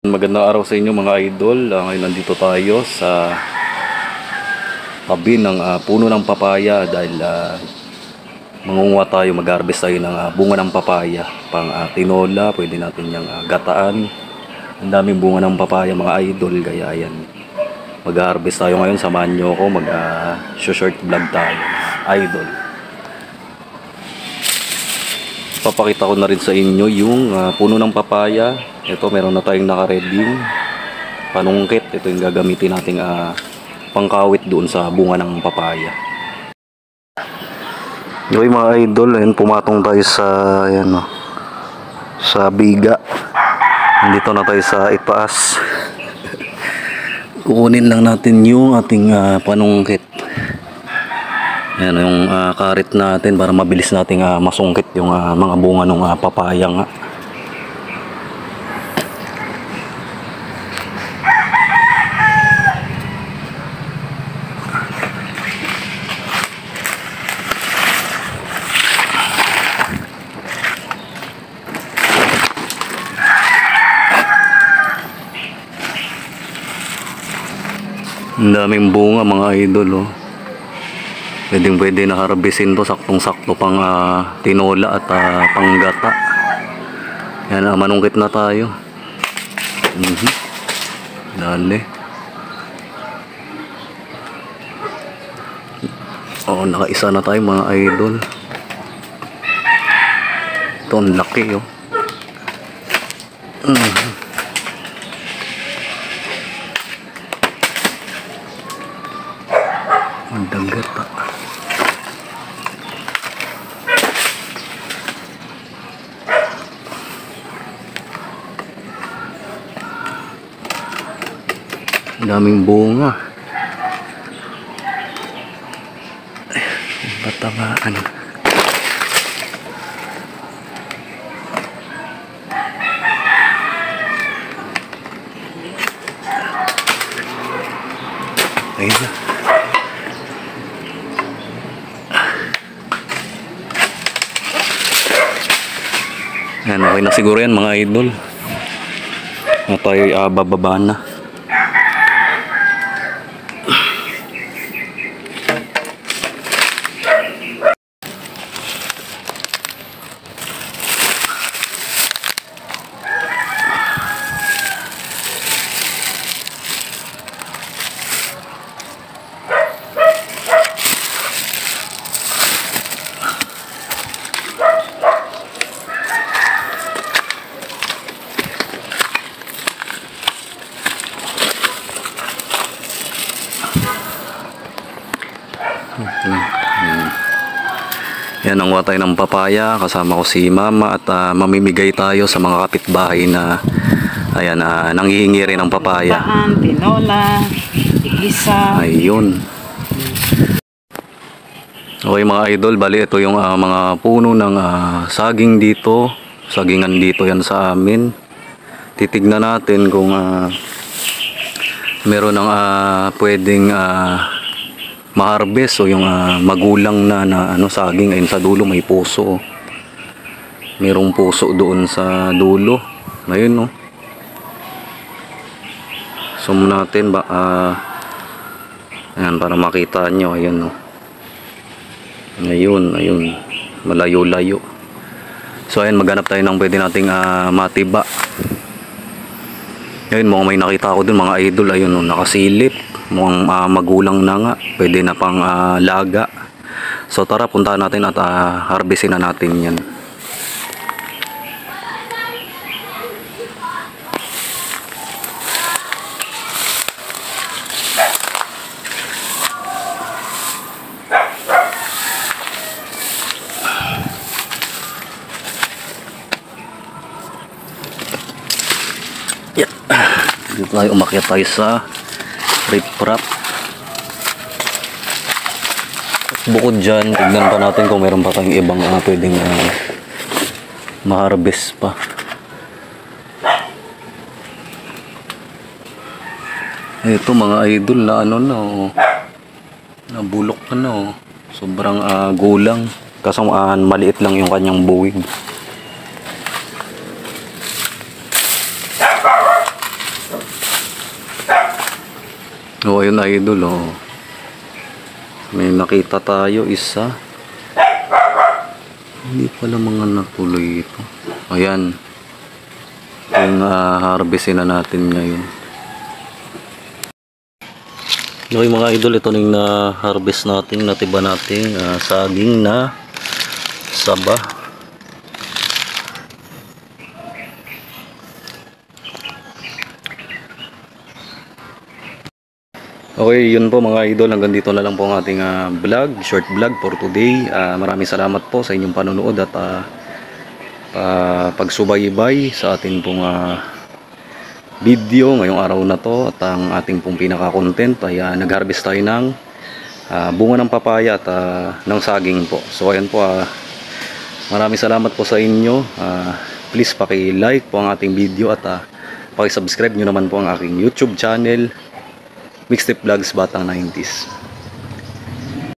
Magandang araw sa inyo mga idol. Ngayon nandito tayo sa tabi ng puno ng papaya dahil mangunguha tayo, mag-harvest tayo ng bunga ng papaya pang tinola, pwede natin yung gataan. Ang daming bunga ng papaya mga idol, kaya yan, mag-harvest tayo ngayon. Samahan nyo ako, mag-short vlog tayo idol. Papakita ko na rin sa inyo yung puno ng papaya. Ito, meron na tayong naka-reading panungkit. Ito yung gagamitin nating pangkawit doon sa bunga ng papaya. Okay mga idol, ayun, pumatong tayo sa sa biga. Nandito na tayo sa itaas. Kukunin lang natin yung ating panungkit. Ayan yung karit natin para mabilis nating masungkit yung mga bunga ng papaya nga. Ang daming bunga mga idol, oh. Pwede na harbisin to, saktong-sakto pang tinola at panggata. Yan, manungkit na tayo. Dali. Oh, nakaisa na tayo mga idol. Ito ang laki, oh. Ang dagat, daming bunga. Batamaan. Ayun na. Yan, okay na siguro yan mga idol. Na tayo bababa na. Yan, ang watay ng papaya. Kasama ko si mama at mamimigay tayo sa mga kapitbahay na ayan, nanghihingi rin ng papaya. Tinola, igisa. Ayun. Okay mga idol, bali ito yung mga puno ng saging dito. Sagingan dito yan sa amin. Titignan natin kung meron ng pwedeng ma-harvest o yung magulang na saging. Ayun sa dulo may puso. Merong puso doon sa dulo. Ayun, no. Zoom natin ba ayan, para makita nyo. Ayun, no. Ayun, malayo-layo. So ayan, maghanap tayo ng pwede nating matiba. Ayun, mukhang may nakita ako dun mga idol. Ayun, no, nakasilip. Mukhang magulang na nga. Pwede na pang laga. So tara, puntahan natin at harvestin na natin yan. Yeah. Dito tayo, umakyat tayo sa riprap. Bukod dyan, tignan pa natin kung meron pa tayong ibang pwedeng ma-harvest pa. Ito mga idol na nabulok na, sobrang gulang. Kaso maliit lang yung kanyang buwig. Oh, ayun idol, oh. May nakita tayo isa. Hindi pala mga natuloy ito. Ayan. Yung harvestin na natin ngayon. Okay mga idol, ito na yung na-harvest natin, natiba natin saging na saba. Okay, yun po mga idol, hanggang dito na lang po ang ating vlog, short vlog for today. Maraming salamat po sa inyong panonood at pagsubaybay sa ating pong video ngayong araw na to. At ang ating pong pinaka-content ay nag-harvest tayo ng bunga ng papaya at ng saging po. So ayan po, maraming salamat po sa inyo. Please paki-like po ang ating video at paki-subscribe nyo naman po ang aking YouTube channel, Mixtape Vlogs Batang 90s.